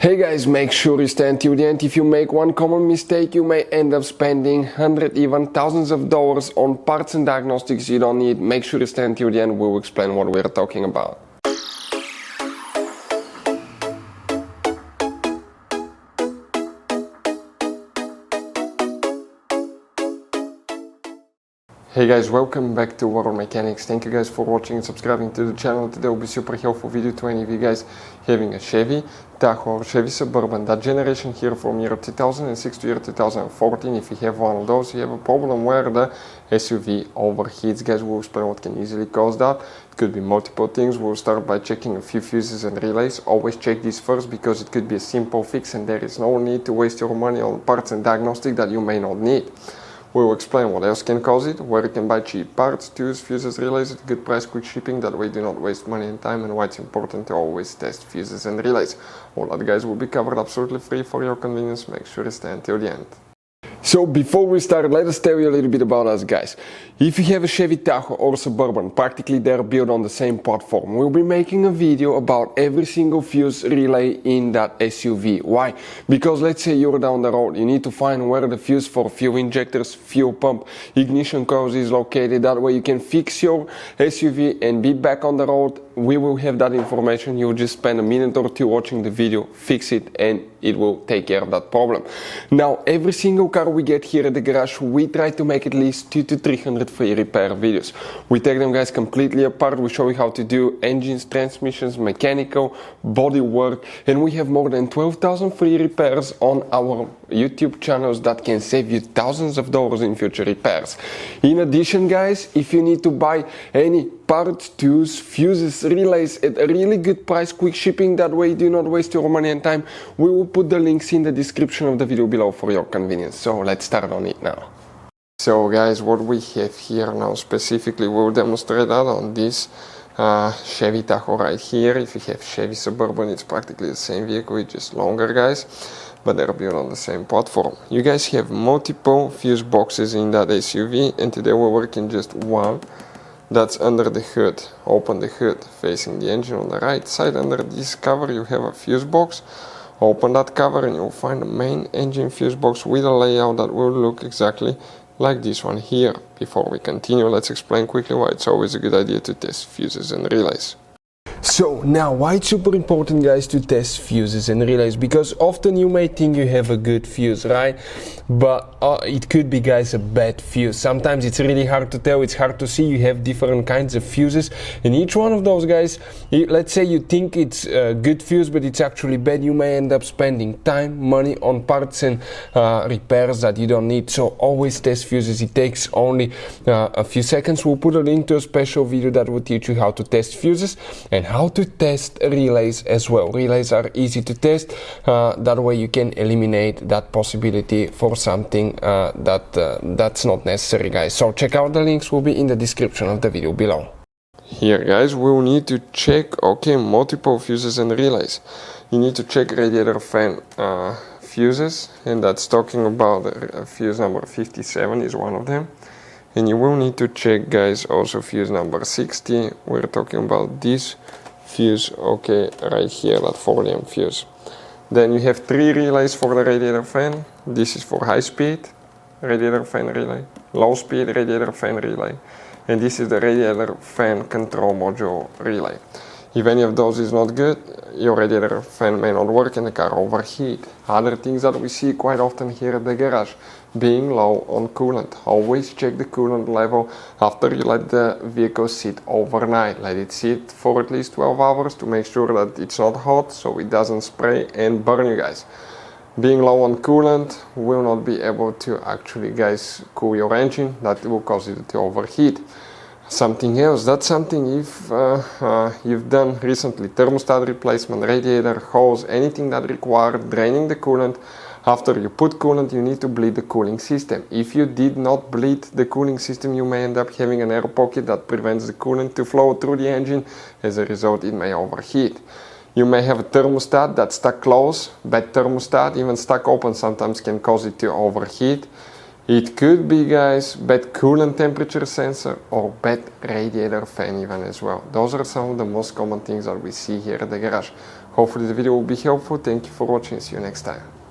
Hey guys, make sure you stay until the end. If you make one common mistake, you may end up spending hundreds, even thousands of dollars on parts and diagnostics you don't need. Make sure you stay until the end. We will explain what we're talking about. Hey guys, welcome back to World Mechanics. Thank you guys for watching and subscribing to the channel. Today will be a super helpful video to any of you guys having a Chevy Tahoe or Chevy Suburban, that generation here from year 2006 to year 2014. If you have one of those, you have a problem where the SUV overheats. Guys, we'll explain what can easily cause that. It could be multiple things. We'll start by checking a few fuses and relays. Always check this first because it could be a simple fix and there is no need to waste your money on parts and diagnostic that you may not need. We will explain what else can cause it, where you can buy cheap parts, tools, fuses, relays at good price, quick shipping, that way you do not waste money and time, and why it's important to always test fuses and relays. All that guys will be covered absolutely free for your convenience. Make sure you stay until the end. So before we start, let us tell you a little bit about us guys. If you have a Chevy Tahoe or Suburban, practically they're built on the same platform. We'll be making a video about every single fuse relay in that SUV. Why? Because let's say you're down the road, you need to find where the fuse for fuel injectors, fuel pump, ignition coils is located. That way you can fix your SUV and be back on the road. We will have that information. You'll just spend a minute or two watching the video, fix it, and it will take care of that problem. Now, every single car we get here at the garage, we try to make at least 200 to 300 free repair videos. We take them guys completely apart. We show you how to do engines, transmissions, mechanical, body work, and we have more than 12,000 free repairs on our YouTube channels that can save you thousands of dollars in future repairs. In addition guys, if you need to buy any parts, tools, fuses, relays at a really good price, quick shipping, that way you do not waste your money and time, we will put the links in the description of the video below for your convenience. So let's start on it now. So guys, what we have here now specifically, we'll demonstrate that on this Chevy Tahoe right here. If you have Chevy Suburban, it's practically the same vehicle, it's just longer guys, but they're built on the same platform. You guys have multiple fuse boxes in that SUV, and today we're working just one that's under the hood. Open the hood facing the engine on the right side. Under this cover you have a fuse box. Open that cover and you'll find the main engine fuse box with a layout that will look exactly like this one here. Before we continue, let's explain quickly why it's always a good idea to test fuses and relays. So now, why it's super important guys to test fuses and relays? Because often you may think you have a good fuse, right? But it could be guys a bad fuse. Sometimes it's really hard to tell, it's hard to see. You have different kinds of fuses, and each one of those guys, let's say you think it's a good fuse but it's actually bad, you may end up spending time, money on parts and repairs that you don't need. So always test fuses. It takes only a few seconds. We'll put a link to a special video that will teach you how to test fuses and how to test relays as well. Relays are easy to test, that way you can eliminate that possibility for something that's not necessary guys. So check out the links, will be in the description of the video below. Here guys, we'll need to check multiple fuses and relays. You need to check radiator fan fuses, and that's talking about fuse number 57 is one of them. And you will need to check guys also fuse number 60. We're talking about this fuse, right here, that 4 fuse. Then you have 3 relays for the radiator fan. This is for high speed radiator fan relay, low speed radiator fan relay, and this is the radiator fan control module relay. If any of those is not good, your radiator fan may not work and the car overheat. Other things that we see quite often here at the garage, being low on coolant. Always check the coolant level after you let the vehicle sit overnight. Let it sit for at least 12 hours to make sure that it's not hot, so it doesn't spray and burn you guys. Being low on coolant will not be able to actually guys cool your engine. That will cause it to overheat. Something else, that's something if you've done recently, thermostat replacement, radiator, hose, anything that requires draining the coolant. After you put coolant, you need to bleed the cooling system. If you did not bleed the cooling system, you may end up having an air pocket that prevents the coolant to flow through the engine. As a result, it may overheat. You may have a thermostat that's stuck closed. Bad thermostat, even stuck open, sometimes can cause it to overheat. It could be, guys, bad coolant temperature sensor or bad radiator fan even as well. Those are some of the most common things that we see here at the garage. Hopefully the video will be helpful. Thank you for watching. See you next time.